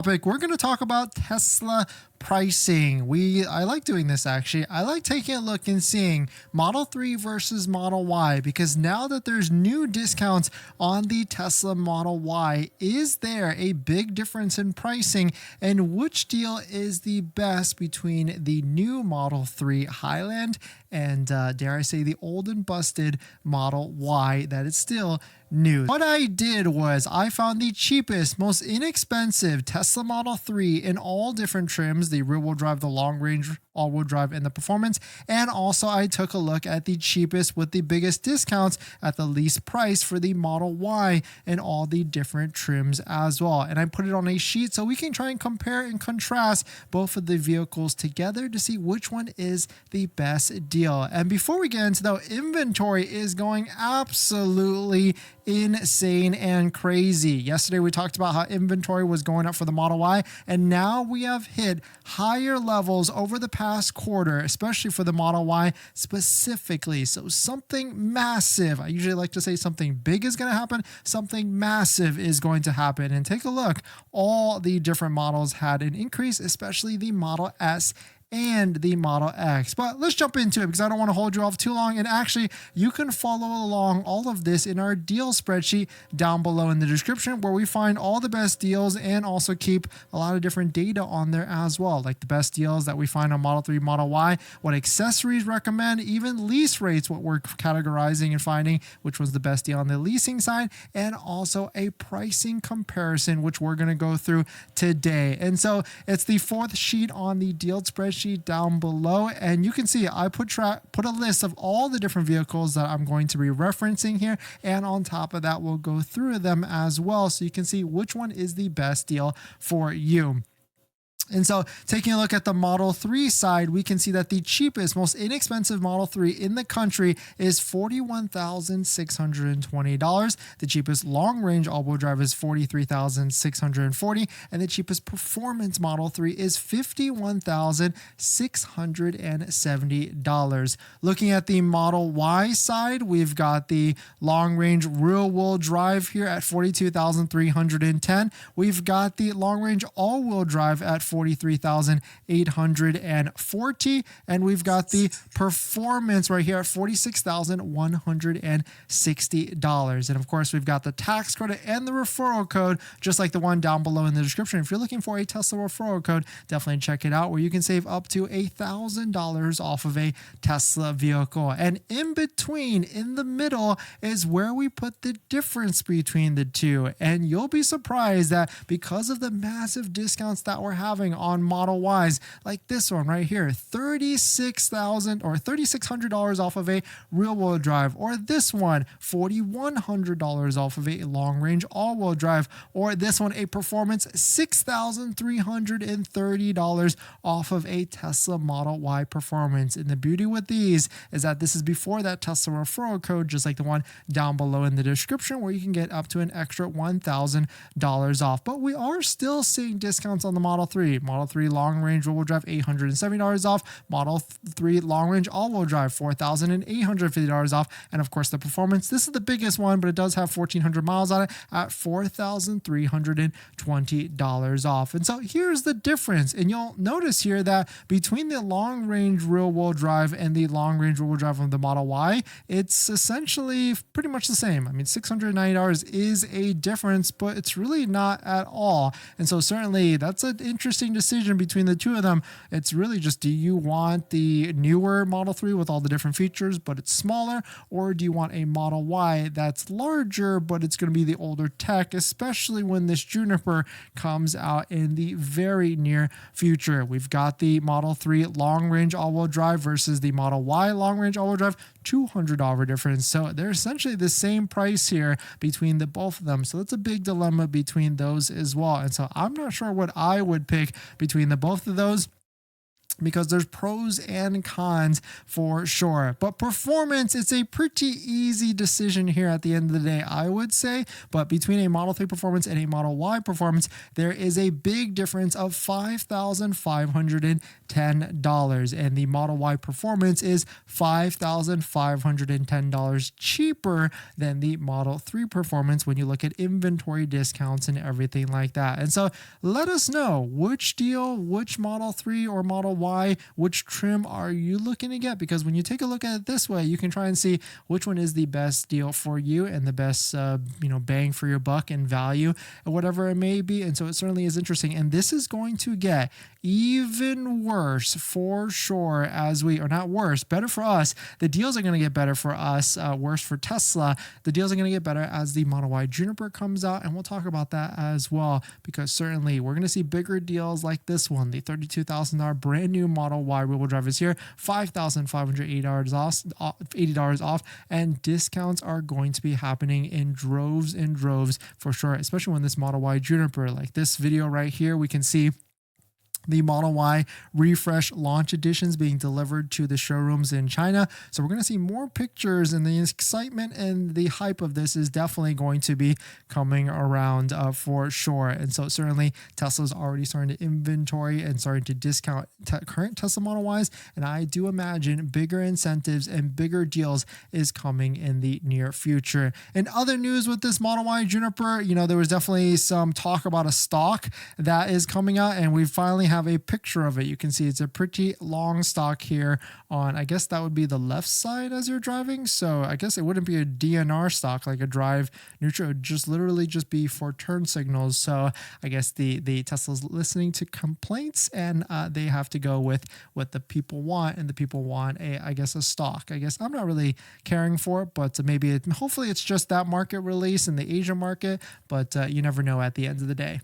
topic, we're going to talk about Tesla pricing. I like doing this actually. I like taking a look and seeing Model 3 versus Model Y, because now that there's new discounts on the Tesla Model Y, is there a big difference in pricing, and which deal is the best between the new Model 3 Highland and dare I say the old and busted Model Y that is still new? What I did was I found the cheapest, most inexpensive Tesla Model 3 in all different trims, the rear-wheel drive, the long-range all-wheel drive, and the performance. And also I took a look at the cheapest with the biggest discounts at the least price for the Model Y and all the different trims as well. And I put it on a sheet so we can try and compare and contrast both of the vehicles together to see which one is the best deal. And before we get into that, inventory is going absolutely insane and crazy. Yesterday we talked about how inventory was going up for the Model Y, and now we have hit higher levels over the past quarter, especially for the Model Y specifically. So something massive, I usually like to say something big is going to happen, something massive is going to happen. And take a look, all the different models had an increase, especially the Model S and the Model X. But let's jump into it because I don't want to hold you off too long. And actually, you can follow along all of this in our deal spreadsheet down below in the description, where we find all the best deals and also keep a lot of different data on there as well, like the best deals that we find on Model 3, Model Y, what accessories recommend, even lease rates, what we're categorizing and finding which was the best deal on the leasing side, and also a pricing comparison, which we're going to go through today. And so it's the fourth sheet on the deal spreadsheet down below, and you can see I put a list of all the different vehicles that I'm going to be referencing here, and on top of that we'll go through them as well so you can see which one is the best deal for you. And so taking a look at the Model 3 side, we can see that the cheapest, most inexpensive Model 3 in the country is $41,620. The cheapest long-range all-wheel drive is $43,640, and the cheapest performance Model 3 is $51,670. Looking at the Model Y side, we've got the long-range rear-wheel drive here at $42,310. We've got the long-range all-wheel drive at $43,840, and we've got the performance right here at $46,160. And of course, we've got the tax credit and the referral code, just like the one down below in the description. If you're looking for a Tesla referral code, definitely check it out, where you can save up to $1,000 off of a Tesla vehicle. And in between, in the middle, is where we put the difference between the two. And you'll be surprised that because of the massive discounts that we're having on Model Ys, like this one right here, $36,000 or $3,600 off of a rear-wheel drive, or this one, $4,100 off of a long-range all-wheel drive, or this one, a performance, $6,330 off of a Tesla Model Y performance. And the beauty with these is that this is before that Tesla referral code, just like the one down below in the description, where you can get up to an extra $1,000 off. But we are still seeing discounts on the Model 3. Model 3 long-range rear-wheel drive, $870 off. Model 3 long-range all-wheel drive, $4,850 off. And of course, the performance, this is the biggest one, but it does have 1,400 miles on it, at $4,320 off. And so here's the difference. And you'll notice here that between the long-range rear-wheel drive and the long-range rear-wheel drive of the Model Y, it's essentially pretty much the same. I mean, $690 is a difference, but it's really not at all. And so certainly that's an interesting decision between the two of them. It's really just, do you want the newer Model 3 with all the different features but it's smaller, or do you want a Model Y that's larger but it's going to be the older tech, especially when this Juniper comes out in the very near future? We've got the Model 3 long-range all-wheel drive versus the Model Y long-range all-wheel drive, $200 difference. So they're essentially the same price here between the both of them. So that's a big dilemma between those as well. And so I'm not sure what I would pick between the both of those. because there's pros and cons for sure. But performance, it's a pretty easy decision here at the end of the day, I would say. But between a Model 3 Performance and a Model Y Performance, there is a big difference of $5,510. And the Model Y Performance is $5,510 cheaper than the Model 3 Performance when you look at inventory discounts and everything like that. And so let us know which deal, which Model 3 or Model Y, which trim are you looking to get? Because when you take a look at it this way, you can try and see which one is the best deal for you and the best bang for your buck and value, or whatever it may be. And so it certainly is interesting. And this is going to get even worse for sure or not worse, better for us. The deals are going to get better for us, worse for Tesla. The deals are going to get better as the Model Y Juniper comes out, and we'll talk about that as well, because certainly we're going to see bigger deals like this one. The $32,000 brand new Model Y rear-wheel drive is here, $5,580 off, and discounts are going to be happening in droves and droves for sure, especially when this Model Y Juniper, like this video right here, we can see the Model Y refresh launch editions being delivered to the showrooms in China. So we're going to see more pictures, and the excitement and the hype of this is definitely going to be coming around for sure. And so certainly Tesla's already starting to inventory and starting to discount current Tesla Model Ys. And I do imagine bigger incentives and bigger deals is coming in the near future. In other news with this Model Y Juniper, there was definitely some talk about a stock that is coming out, and we finally have a picture of it. You can see it's a pretty long stock here on, I guess that would be the left side as you're driving. So I guess it wouldn't be a DNR stock like a drive neutral. It would just literally just be for turn signals. So I guess the Tesla's listening to complaints, and they have to go with what the people want, and the people want a stock. I guess I'm not really caring for it, but hopefully it's just that market release in the Asia market, but you never know at the end of the day.